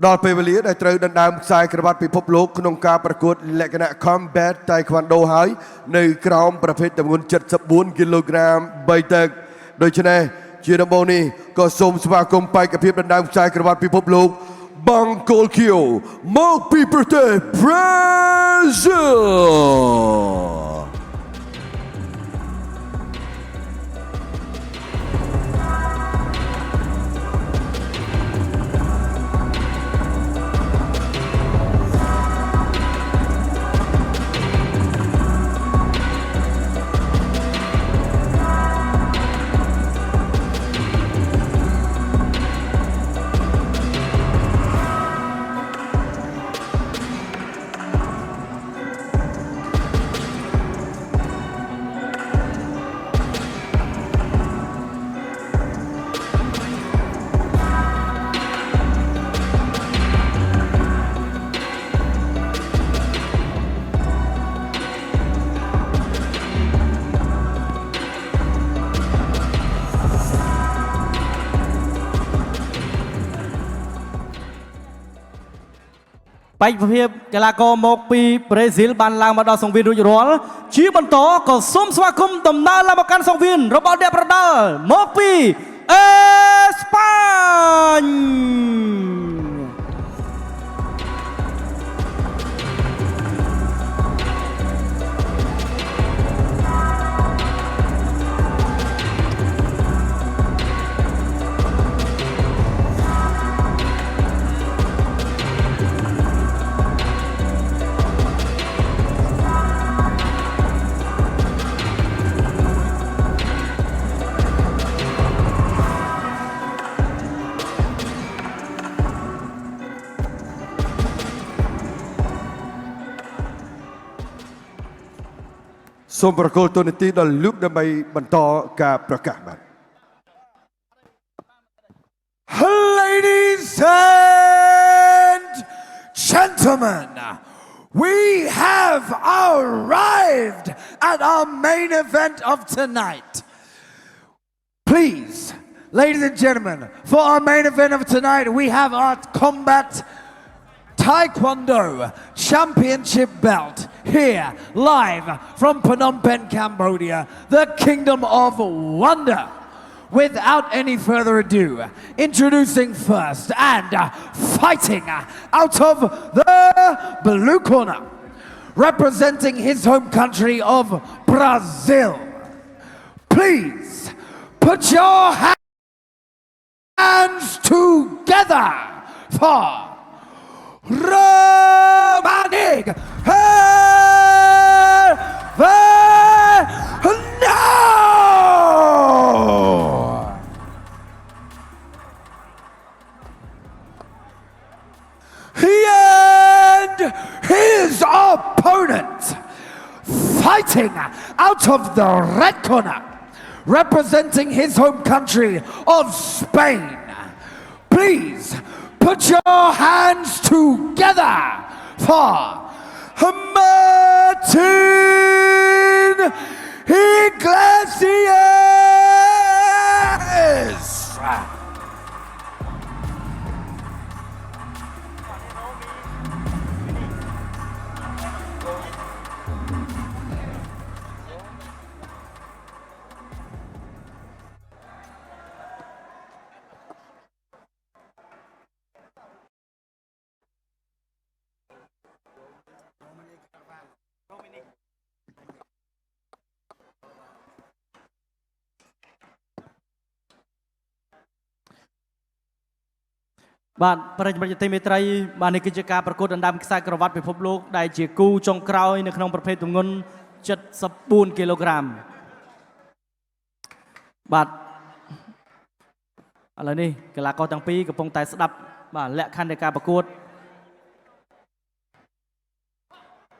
ដល់ពេលវេលាដែលត្រូវដណ្ដើមខ្សែក្រវ៉ាត់ពិភពលោកក្នុងការប្រកួតលក្ខណៈ Combat Taekwondo ហើយនៅក្រោមប្រភេទទម្ងន់74គីឡូក្រាម3តឹកដូច្នេះជាដំបូងនេះក៏សូមស្វាគមន៍បេក្ខភាពដណ្ដើមខ្សែក្រវ៉ាត់ពិភពលោកបង្គោលខៀវមកពីប្រទេសប្រេស៊ីលបេក្ខភាពកីឡាករមកពីប្រេស៊ីលបានឡើងមកដល់សង្វៀនរួចរាល់ជាបន្តក៏សូមស្វាគមន៍ដំណើរឡើងមកកាន់សង្វៀនរបស់អ្នកប្រដាល់មកពីអេស្ប៉ាញសូមប្រកល់ទូនាទីដល់លោកដើម្បីបន្តការប្រកាសបាទ Ladies and gentlemen, we have arrived at our main event of tonight. Please, ladies and gentlemen, for our main event of tonight, we have our combat Taekwondo Championship belt here live from Phnom Penh, Cambodia, the Kingdom of Wonder. Without any further ado, introducing first and fighting out of the blue corner, representing his home country of Brazil. Please put your hands together for Romanik and his opponent fighting out of the red corner, representing his home country of Spain. Please put your hands together for Martin Iglesias.បាទប្រិយមិត្តទីមេត្រីបាទនេះគឺជាការប្រកួតដណ្ដើមខ្សែក្រវ៉ាត់ពិភពលោកដែលជាគូចុងក្រោយនៅក្នុងប្រភេទទម្ងន់74គីឡូក្រាមបាទឥឡូវនេះកីឡាករទាំងពីរកំពុងតែស្ដាប់បាទលក្ខខណ្ឌនៃការប្រកួត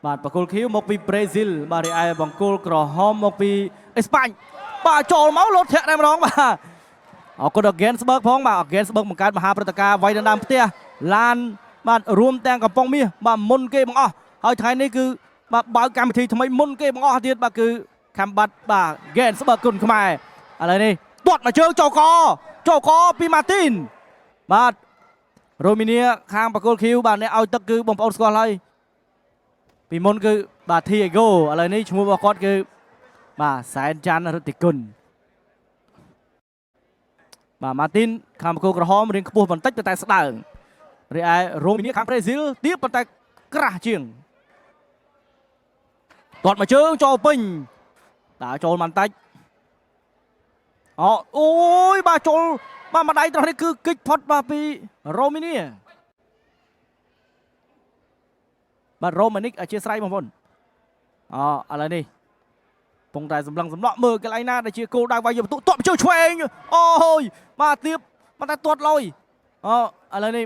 បាទបង្គោលខៀវមកពីប្រេស៊ីលបាទរីឯបង្គោលក្រហមមកពីអេស្ប៉ាញបាទចូលមកលោតធាក់តែម្ដងបាទអរគុណដល់ Gensberg ផងបាទ Gensberg បង្កើតមហាព្រឹត្តិការណ៍វាយដណ្ដើមផ្ទះឡានបាទរួមទាំងកំពង់មាសបាទមុនគេបង្អស់ហើយថ្ងៃនេះគឺបាទបើកកម្មវិធីថ្មីមុនគេបង្អស់ទៀតបាទគឺខំបាត់បាទ Gensberg គុណខ្មែរឥឡូវនេះទាត់មកជើងចូលកពី Martin បាទ រ៉ូមីនីខាងបកគោលឃីវបាទអ្នកឲ្យទឹកគឺបងប្អូនស្គាល់ហើយពីមុនគឺបាទធីអេហ្គោឥឡូវនេះឈ្មោះរបស់គាត់គឺបាទសែនច័ន្ទរិទ្ធិគុណបាទម៉ាទីនខាងបកគោលក្រហមរៀងខ្ពស់បន្តិចតែស្ដើងរីឯរ៉ូមីនីខាងប្រេស៊ីលទៀតប៉ុន្តែក្រាស់ជាងទាត់មកជើងចូលពេញដាក់ចូលបន្តិចអូយបាទចូលបាទម្ដាយត្រង់នេះគឺគិចផុតបាទពីរ៉ូមីនីបាទរ៉ូម៉ានិកអធិស្ឋានបងប្អូនឥឡូវនេះពងតែសម្លឹងសម្លក់មើលកន្លែងណាដែលជាគោលដៅវាយបន្ទុកទាត់ជួយឆ្វេងអូយបាទទៀបប៉ុន្តែទាត់លុយឥឡូវនេះ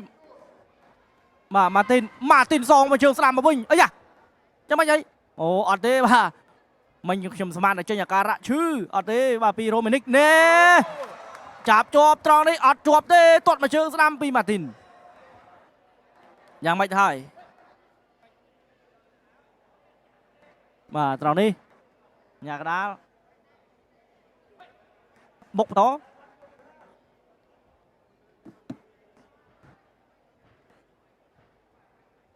បាទម៉ាទីនសងមកជើងស្ដាំមកវិញអីយ៉ាចាំមិនអីអូអត់ទេបាទមិញខ្ញុំស្មានតែចេញអាការៈឈឺអត់ទេបាទពីរ៉ូម៉ានិកណែចាប់ជាប់ត្រង់នេះអត់ជាប់ទេទាត់មកជើងស្ដាំពីម៉ាទីនយ៉ាងម៉េចហើយបាទត្រង់នេះញ៉ាកដាលបុកបន្ត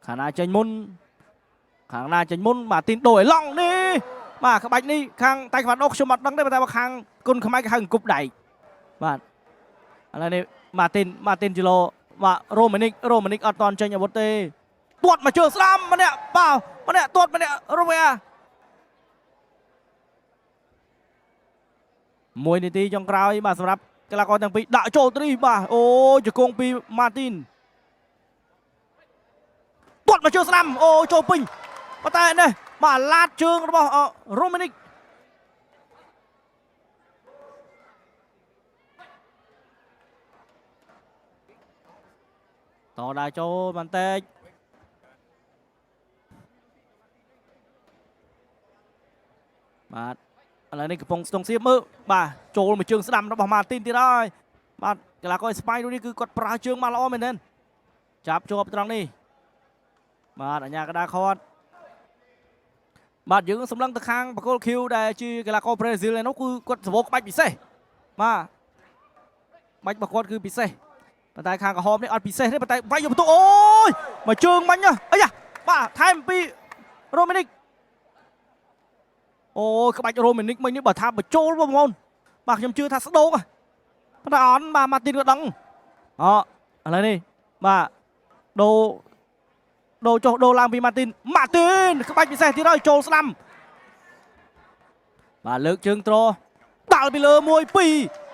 ខាងណាចេញមុនបាទទីនដូរឲ្យឡង់នេះបាទក្បាច់នេះខាងតៃក្វាន់ដូខ្ញុំអត់ដឹងទេតែខាងគុណខ្មែរគេហៅអង្គប់ដៃបាទឥឡូវនេះម៉ាទីនជីឡូបាទរ៉ូម៉ានិកអត់តន់ចេញអាវុធទេទាត់មកជើងស្ដាំម្នាក់បាល់ម្នាក់ទាត់ម្នាក់រវ៉ា1នាទីចុងក្រោយបាទសម្រាប់កីឡាករទាំងពីរដាក់ចូលទ្រីបាទអូជង្គង់ពីម៉ាទីនទាត់មកជើងស្ដាំអូចូលពេញប៉ុន្តែនេះបាទឡាតជើងរបស់រ៉ូម៉ានិកតដើរចូលបន្តិចបាទឥឡូវនេះកំពុងស្ទង់សៀបមើលបាទចូលមកជើងស្ដាំរបស់ម៉ាទីនទៀតហើយបាទកីឡាករអេស្ប៉ាញនេះគឺគាត់ប្រើជើងមកល្អមែនទែនចាប់ជាប់ត្រង់នេះបាទអញ្ញាកដាខាត់បាទយើងសម្លឹងទៅខាងបកគោលឃីវដែលជាកីឡាករប្រេស៊ីលនោះគឺគាត់សម្បូរក្បាច់ពិសេសបាទបាច់របស់គាត់គឺពិសេសប៉ុន្តែខាងក្រហមនេះអត់ពិសេសទេប៉ុន្តែវាយយកបន្ទុកអូយមកជើងមាញ់អីយ៉ាបាទថែមពីរ៉ូម៉ានិកអូក្បាច់រ៉ូម៉ានិកមិញនេះបើថាបញ្ចូលបងប្អូនបាទខ្ញុំជឿថាស្ដោកប៉ុន្តែអត់បាទម៉ាទីនក៏ដឹងឥឡូវនេះបាទដូរឡើងពីម៉ាទីនក្បាច់ពិសេសទៀតហើយចូលស្ដាំបាទលើកជើងត្រដាក់ពីលើ1 2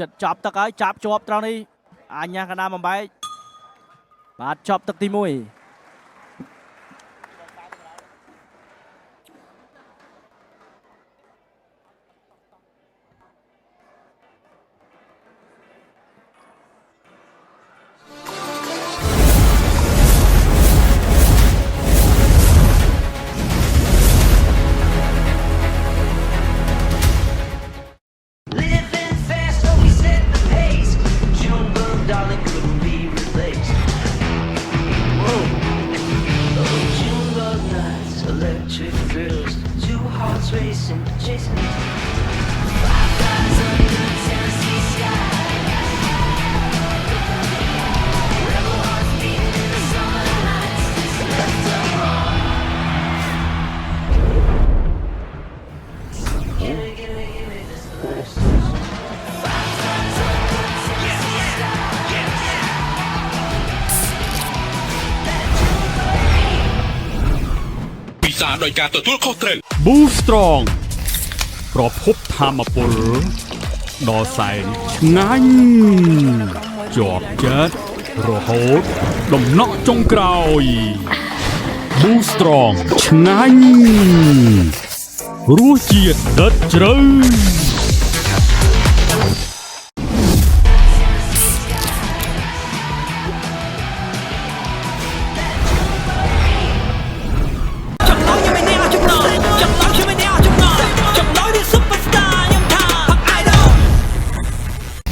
ចិត្តចាប់ទឹកហើយចាប់ជាប់ត្រង់នេះអញ្ញាកណ្ដាលបំបែកបាទចាប់ទឹកទី1ដោយការទទួលខុសត្រូវ Boost Strong ប្រភពធម្មពលដ៏សែនឆ្ងាញ់ជាប់ចិត្តរហូតដំណក់ចុងក្រោយ Boost Strong ឆ្ងាញ់រសជាតិដិតជ្រៅ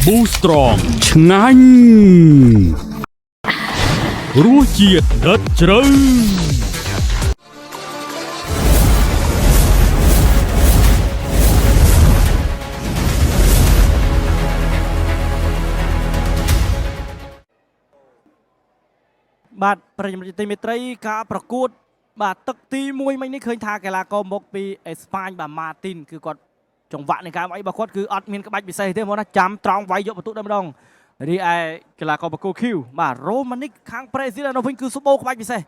Boost Strong ឆ្ងាញ់រសជាតិដិតជ្រៅ បាទប្រិយមិត្តទីមេត្រីការប្រកួតបាទទឹកទី1មិញនេះឃើញថាកីឡាករមកពីអេស្ប៉ាញបាទម៉ាទីនគឺគាត់ចង្វាក់នៃការវាយរបស់គាត់គឺអត់មានក្បាច់ពិសេសទេមកណាចាំត្រង់វាយយកបន្ទុកតែម្ដងរីឯកីឡាករបកគោ Q បាទរ៉ូម៉ានិកខាងប្រេស៊ីលនៅវិញគឺសម្បូរក្បាច់ពិសេស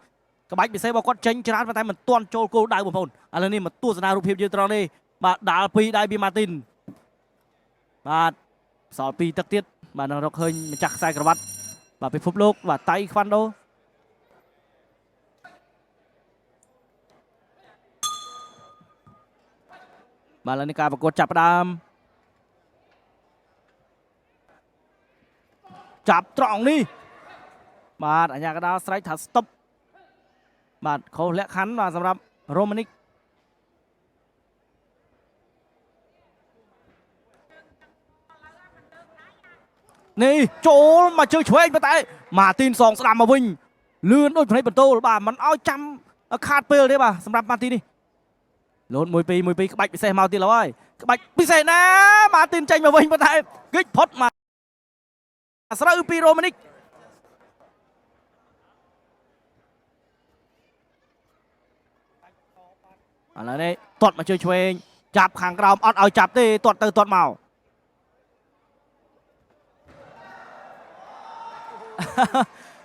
របស់គាត់ចេញច្រើនប៉ុន្តែមិនទាន់ចូលគោលដៅបងប្អូនឥឡូវនេះមកទស្សនារូបភាពយើងត្រង់នេះបាទដាល់2ដៃពីម៉ាទីនបាទសល់2ទឹកទៀតបាទនឹងរកឃើញម្ចាស់ខ្សែក្រវ៉ាត់បាទពិភពលោកបាទតៃខ្វាន់ដូបាទឥឡូវនេះការប្រកួតចាប់ផ្ដើមចាប់ត្រង់នេះបាទអាញាកដាលស្រែកថា stop បាទខុសលក្ខខណ្ឌបាទសម្រាប់រ៉ូម៉ានិកនេះចូលមកជើងឆ្វេងប៉ុន្តែម៉ាទីនសងស្ដាំមកវិញលឿនដូចភ្នែកបន្ទោលបាទមិនឲ្យចាំខាតពេលទេបាទសម្រាប់ម៉ាទីននេះលោត1-2ក្បាច់ពិសេសមកទៀតឡើយក្បាច់ពិសេសណាម៉ាទីនចេញមកវិញប៉ុន្តែគេចផុតមកស្រូវពីរ៉ូម៉ានិកឥឡូវនេះទាត់មកជើងឆ្វេងចាប់ខាងក្រោមអត់ឲ្យចាប់ទេទាត់ទៅទាត់មក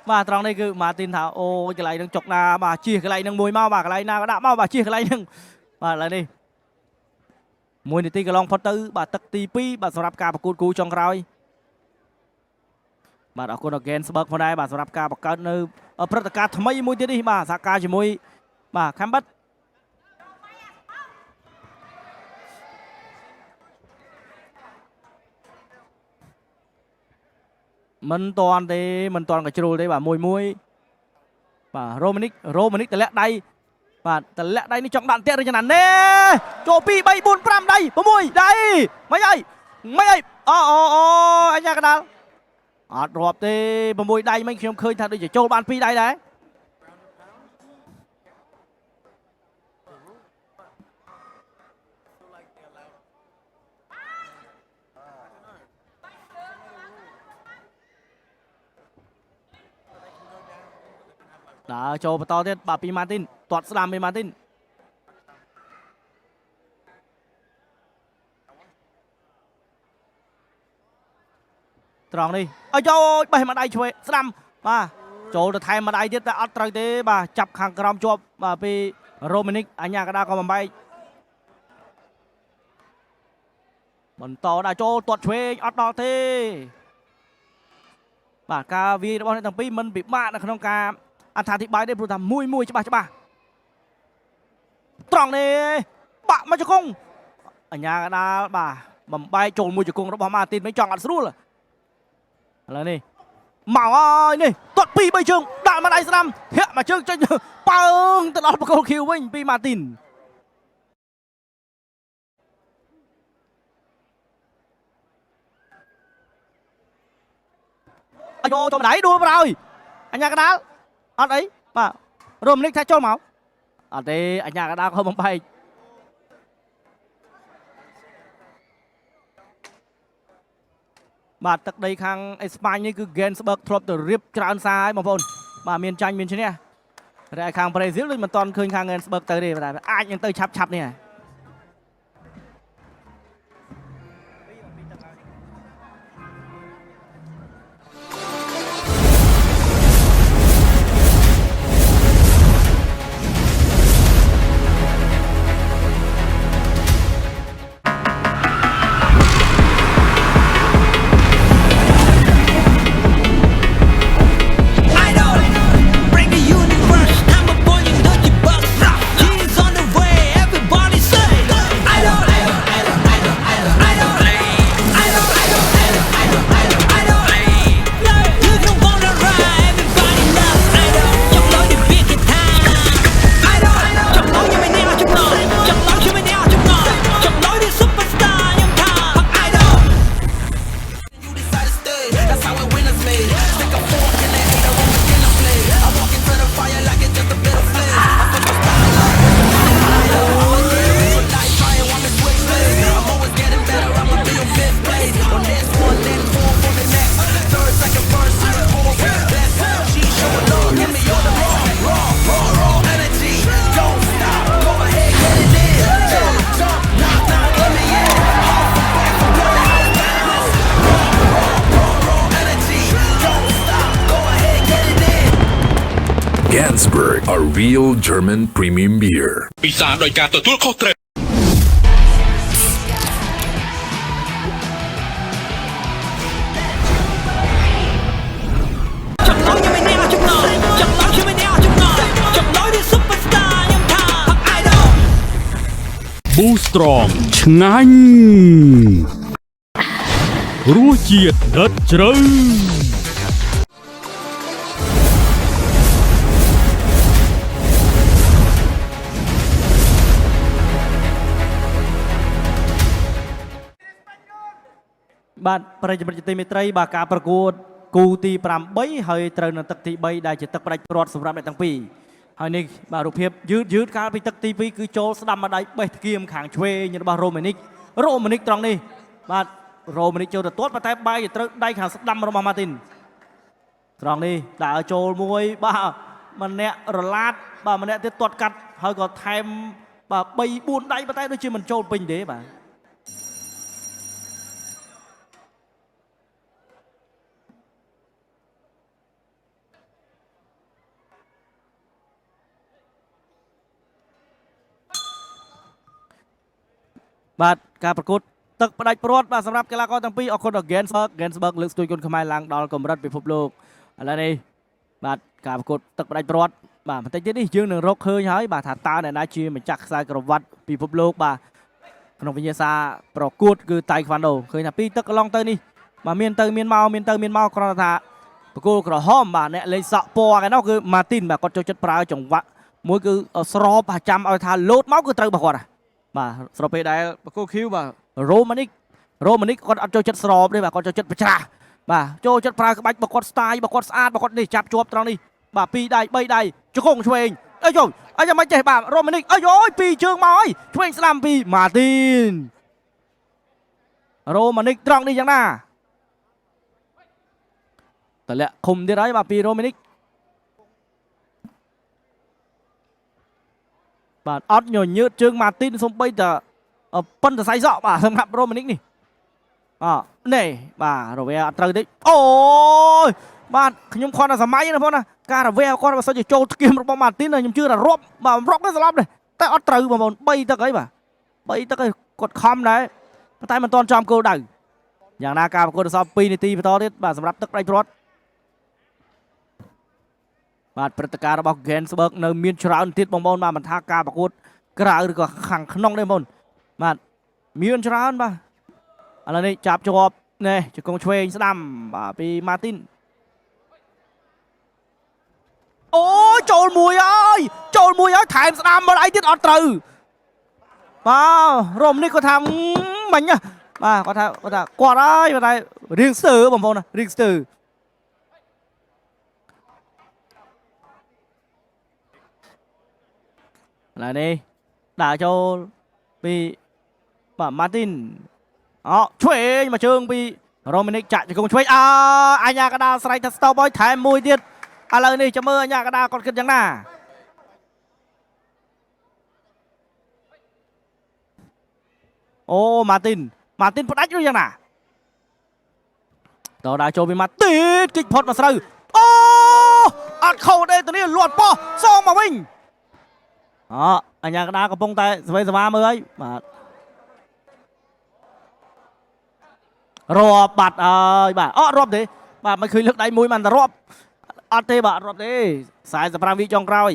បាទត្រង់នេះគឺម៉ាទីនថាអូកន្លែងនឹងចុកណាបាទជិះកន្លែងនឹងមួយមកបាទកន្លែងណាក៏ដាក់មកបាទជិះកន្លែងនឹងបាទឥឡូវនេះ1នាទីកន្លងផុតទៅបាទទឹកទី2បាទសម្រាប់ការប្រកួតគូចុងក្រោយបាទអរគុណដល់ Gensburg ផងដែរបាទសម្រាប់ការបង្កើតនៅព្រឹត្តិការណ៍ថ្មីមួយទៀតនេះបាទសហការជាមួយបាទខាំបិតមិនតាន់ក៏ជ្រុលទេបាទមួយបាទរ៉ូម៉ានិកតម្លាក់ដៃបាទតម្លាក់ដៃនេះចង់ដាក់ទៀតឬយ៉ាងណាណែចូល2 3 4 5ដៃ6ដៃមិនអីអូអញ្ញាកដាលអត់រាប់ទេ6ដៃមិនខ្ញុំឃើញថាដូចជាចូលបាន2ដៃដែរដើរចូលបន្តទៀតបាទពីម៉ាទីនទាត់ស្ដាំពីម៉ាទីនត្រង់នេះអាយបេះមួយដៃឆ្វេងស្ដាំបាទចូលទៅថែមមួយដៃទៀតតែអត់ត្រូវទេបាទចាប់ខាងក្រោមជាប់បាទពីរ៉ូម៉ានិកអញ្ញាកដាក៏បំបែកបន្តដាក់ចូលទាត់ឆ្វេងអត់ដល់ទេបាទការវាយរបស់អ្នកទាំងពីរមិនពិបាកនៅក្នុងការអត្ថាធិប្បាយទេព្រោះថាមួយច្បាស់ត្រង់នេះបាក់មកជង្គង់អញ្ញាកដាលបាទបំបែកចូលមួយជង្គង់របស់ម៉ាទីនមិនចង់អត់ស្រួលឥឡូវនេះមកហើយនេះទាត់2 3ជើងដាក់មកដៃស្ដាំធាក់មកជើងចេញប៉ើងទៅដល់បកគោ Q វិញពីម៉ាទីនអាយចូលដៃដួលប្រហើយអញ្ញាកដាលអត់អីបាទរ៉ូម៉ានិកថាចូលមកអត់ទេអញ្ញាកដាលក៏បំបែកបាទទឹកដីខាងអេស្ប៉ាញនេះគឺ Gensburg ធ្លាប់ទៅរៀបច្រើនសារហើយបងប្អូនបាទមានចាញ់មានឈ្នះតែខាងប្រេស៊ីលដូចមិនទាន់ឃើញខាង Gensburg ទៅទេតែអាចនឹងទៅឆាប់នេះ Carlsberg, a real German premium beer. ពិសាដោយការទទួលខុសត្រូវ Boo Strong ឆ្ងាញ់រសជាតិដិតជ្រៅបាទប្រិយមិត្តជាទីមេត្រីបាទការប្រកួតគូទី8ហើយត្រូវនៅទឹកទី3ដែលជាទឹកផ្ដាច់ព្រាត់សម្រាប់អ្នកទាំងពីរហើយនេះបាទរូបភាពយឺតកាលពីទឹកទី2គឺចូលស្ដាំមកដៃបេះធ្គាមខាងឆ្វេងរបស់រ៉ូម៉ានីកត្រង់នេះបាទរ៉ូម៉ានីកចូលទៅទាត់ប៉ុន្តែបាយត្រូវដៃខាងស្ដាំរបស់ម៉ាទីនត្រង់នេះដាក់ឲ្យចូលមួយបាទម្នាក់រឡាតបាទម្នាក់ទៀតទាត់កាត់ហើយក៏ថែមបាទ3 4ដៃប៉ុន្តែដូចជាមិនចូលពេញទេបាទបាទការប្រកួតទឹកផ្ដាច់ព្រាត់បាទសម្រាប់កីឡាករទាំងពីរអរគុណដល់ Gensberg លើកស្ទួយគុណខ្មែរឡើងដល់កម្រិតពិភពលោកឥឡូវនេះបាទការប្រកួតទឹកផ្ដាច់ព្រាត់បាទបន្តិចទៀតនេះយើងនឹងរកឃើញហើយបាទថាតើអ្នកណាជាម្ចាស់ខ្សែក្រវ៉ាត់ពិភពលោកបាទក្នុងវិញ្ញាសាប្រកួតគឺតៃក្វាន់ដូឃើញថាពីទឹកកន្លងទៅនេះបាទមានទៅមានមកគ្រាន់តែថាប្រកួតក្រហមបាទអ្នកលេងសក់ពណ៌ឯនោះគឺ Martin បាទគាត់ចូលចិត្តប្រើចង្វាក់មួយគឺស្របចាំឲ្យថាលោតមកគឺត្រូវរបស់គាត់បាទស្របពេលដែលប្រកួត Q បាទរ៉ូម៉ានីកគាត់អត់ចូលចិត្តស្របទេបាទគាត់ចូលចិត្តប្រច្រាស់បាទចូលចិត្តប្រើក្បាច់របស់គាត់ style របស់គាត់ស្អាតរបស់គាត់នេះចាប់ជាប់ត្រង់នេះបាទ2ដៃ3ដៃជង្គង់ឆ្វេងអីយអីយ៉ាងម៉េចចេះបាទរ៉ូម៉ានីកអីយ2ជើងមកហើយឆ្វេងស្ដាំពីម៉ាទីនរ៉ូម៉ានីកត្រង់នេះយ៉ាងណាតលាក់ឃុំទៀតហើយបាទពីរ៉ូម៉ានីកបាទអត់ញញើតជើងម៉ាទីនសំបីតែប៉ុនសរសៃសក់បាទសម្រាប់រ៉ូម៉ានីកនេះនេះបាទរវែអត់ត្រូវទេអូយបាទខ្ញុំខន់តែសម័យណាបងណាការរវែគាត់បើសិនជាចូលស្គៀមរបស់ម៉ាទីនខ្ញុំជឿថារាប់បាទរាប់ទៅស្លាប់ទេតែអត់ត្រូវបងប្អូន3ទឹកអីបាទ3ទឹកអីគាត់ខំដែរប៉ុន្តែមិនទាន់ចំគោលដៅយ៉ាងណាការប្រកួតសល់2នាទីបន្តទៀតបាទសម្រាប់ទឹកផ្ដាច់ព្រាត់បាទព្រឹត្តិការណ៍របស់ Gensberg នៅមានច្រើនទៀតបងប្អូនបាទមិនថាការប្រកួតក្រៅឬក៏ខាងក្នុងទេបងប្អូនបាទមានច្រើនបាទឥឡូវនេះចាប់ជាប់នេះជង្គង់ឆ្វេងស្ដាំបាទពី Martin អូចូលមួយហើយថែមស្ដាំមកអីទៀតអត់ត្រូវបាទរ៉ូមនេះគាត់ថាមិញណាបាទគាត់ថាគាត់ហើយតែរៀងស្ទើបងប្អូនណារៀងស្ទើឥឡូវនេះដាក់ចូលពីបាទ Martin ឆ្វេងមកជើងពីរ៉ូម៉ានីកចាក់ជង្គង់ឆ្វេងអញ្ញាកដាស្រែកថា stop ហើយថែមមួយទៀតឥឡូវនេះចាំមើលអញ្ញាកដាគាត់គិតយ៉ាងណាអូ Martin ផ្ដាច់ឬយ៉ាងណាតើដាក់ចូលពី Martin គិចផុតមកស្រូវអូអត់ខូតទេទៅនេះលាត់ប៉ោះសងមកវិញអញ្ញាកដាកំពុងតែស្វែងសវាមើលហើយបាទរាប់បាត់ហើយបាទរាប់ទេបាទមិនឃើញលើកដៃមួយមិនតែរាប់អត់ទេបាទរាប់ទេ45វិចុងក្រោយ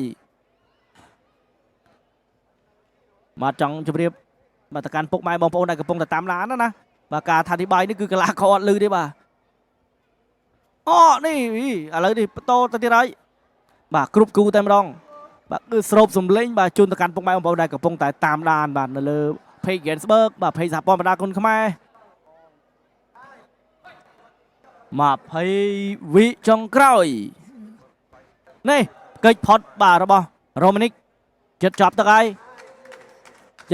បាទចង់ជម្រាបបាទទៅកាន់ពុកម៉ែបងប្អូនដែលកំពុងតែតាមឡានណាបាទការថាអធិប្បាយនេះគឺកីឡាករអត់លឺទេបាទនេះឥឡូវនេះបន្តទៅទៀតហើយបាទគ្រប់គូតែម្ដងបាទគឺស្រូបសំលេងបាទជូនទៅកាន់ពុកម៉ែបងប្អូនដែលកំពុងតែតាមដានបាទនៅលើ page Gensberg បាទ page សហព័ន្ធបណ្ដាគុណខ្មែរ20វិចុងក្រោយនេះកិច្ចផុតបាទរបស់រ៉ូម៉ានីកចិត្តចាប់ទឹកហើយ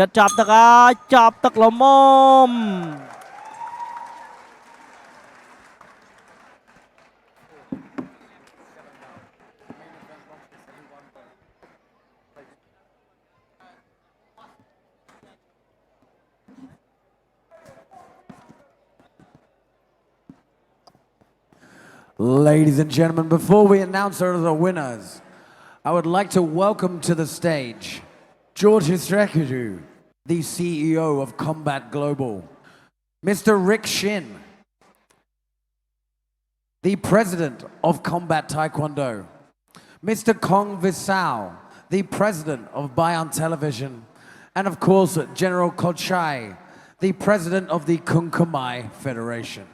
ចាប់ទឹកលមុំ Ladies and gentlemen, before we announce the winners I would like to welcome to the stage George Hisrekidu, the CEO of Combat Global, Mr. Rick Shin, the president of Combat Taekwondo, Mr. Kong Visao, the president of Bayon Television, and of course, General Kochai, the president of the Kunkumai Federation.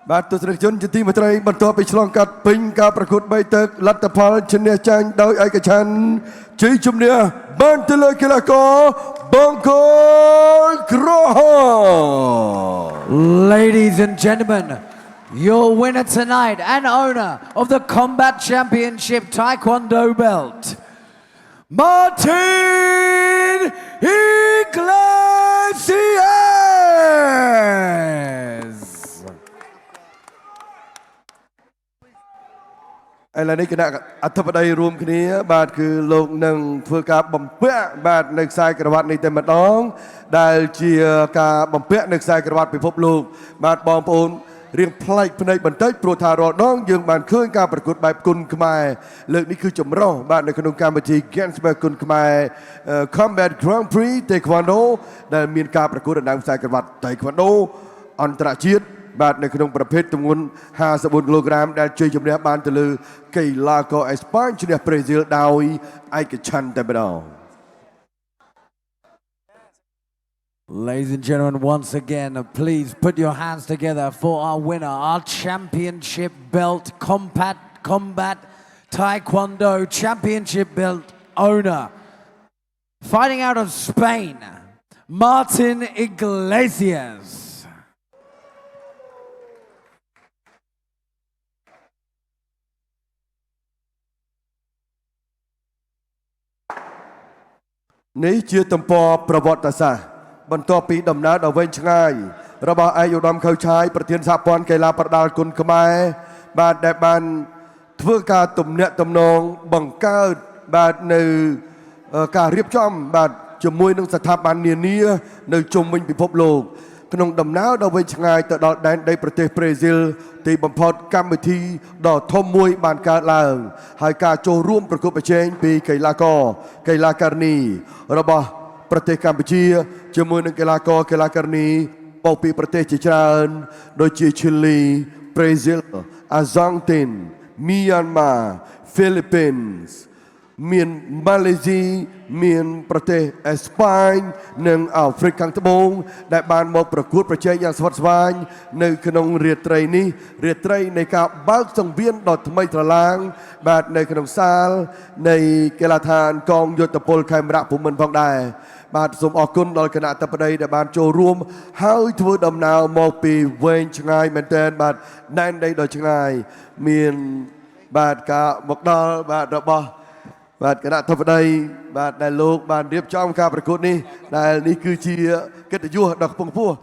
បាទទស្សនិកជនជាទីមេត្រីបន្ទាប់ពីឆ្លងកាត់ពេញការប្រកួត3ទឹកលទ្ធផលឈ្នះចាញ់ដោយឯកច្ឆន្ទជ័យជំនះបានទៅលើកីឡាករបង្គោលក្រហម Ladies and gentlemen, your winner tonight and owner of the Combat Championship Taekwondo belt, Martin Iglesias. ឥឡូវនេះគណៈអធិបតីរួមគ្នាបាទគឺលោកនឹងធ្វើការបំពាក់បាទនៅខ្សែក្រវ៉ាត់នេះតែម្ដងដែលជាការបំពាក់នៅខ្សែក្រវ៉ាត់ពិភពលោកបាទបងប្អូនរៀងប្លែកភ្នែកបន្តិចព្រោះថារាល់ដងយើងបានឃើញការប្រកួតបែបគុនខ្មែរលើកនេះគឺចម្រុះបាទនៅក្នុងកម្មវិធី Games បែបគុនខ្មែរ Combat Grand Prix Taekwondo ដែលមានការប្រកួតដណ្ដើមខ្សែក្រវ៉ាត់ Taekwondo អន្តរជាតិបាទនៅក្នុងប្រភេទទម្ងន់54គីឡូក្រាមដែលជ័យជំនះបានទៅលើកីឡាករអេស្ប៉ាញឈ្នះប្រេស៊ីលដោយឯកច្ឆន្ទតែម្ដង Ladies and gentlemen, once again, please put your hands together for our winner, our championship belt, Combat Taekwondo championship belt owner, fighting out of Spain, Martin Iglesias. នេះជាទំព័រប្រវត្តិសាស្ត្របន្ទាប់ពីដំណើរដ៏វែងឆ្ងាយរបស់ឯកឧត្តមខៅឆាយប្រធានសហព័ន្ធកីឡាប្រដាល់គុនខ្មែរបាទដែលបានធ្វើការទំនាក់ទំនងបង្កើតបាទនៅការរៀបចំបាទជាមួយនឹងស្ថាប័ននានានៅជុំវិញពិភពលោកក្នុងដំណើរដ៏វែងឆ្ងាយទៅដល់ដែនដីប្រទេសប្រេស៊ីលទីបំផុតកម្មវិធីដ៏ធំមួយបានកើតឡើងហើយការចូលរួមប្រកួតប្រជែងពីកីឡាករកីឡាការិនីរបស់ប្រទេសកម្ពុជាជាមួយនឹងកីឡាករកីឡាការិនីមកពីប្រទេសជាច្រើនដូចជាឈីលីប្រេស៊ីលអាហ្សង់ទីនមីយ៉ាន់ម៉ាហ្វីលីពីនមានម៉ាឡេស៊ីមានប្រទេសអេស្ប៉ាញនិងអាហ្វ្រិកខាងត្បូងដែលបានមកប្រកួតប្រជែងយ៉ាងស្វិតស្វាញនៅក្នុងរាត្រីនេះរាត្រីនៃការបើកសង្វៀនដ៏ថ្មីត្រឡាងបាទនៅក្នុងសាលនៃកីឡដ្ឋានកងយោធពលខេមរៈភូមិន្ទផងដែរបាទសូមអរគុណដល់គណៈអធិបតីដែលបានចូលរួមហើយធ្វើដំណើរមកពីវែងឆ្ងាយមែនទែនបាទដែនដីដ៏ឆ្ងាយមានបាទការមកដល់បាទរបស់បាទគណៈអធិបតីបាទដែលលោកបានរៀបចំការប្រកួតនេះដែលនេះគឺជាកិត្តិយសដ៏ខ្ពង់ខ្ពស់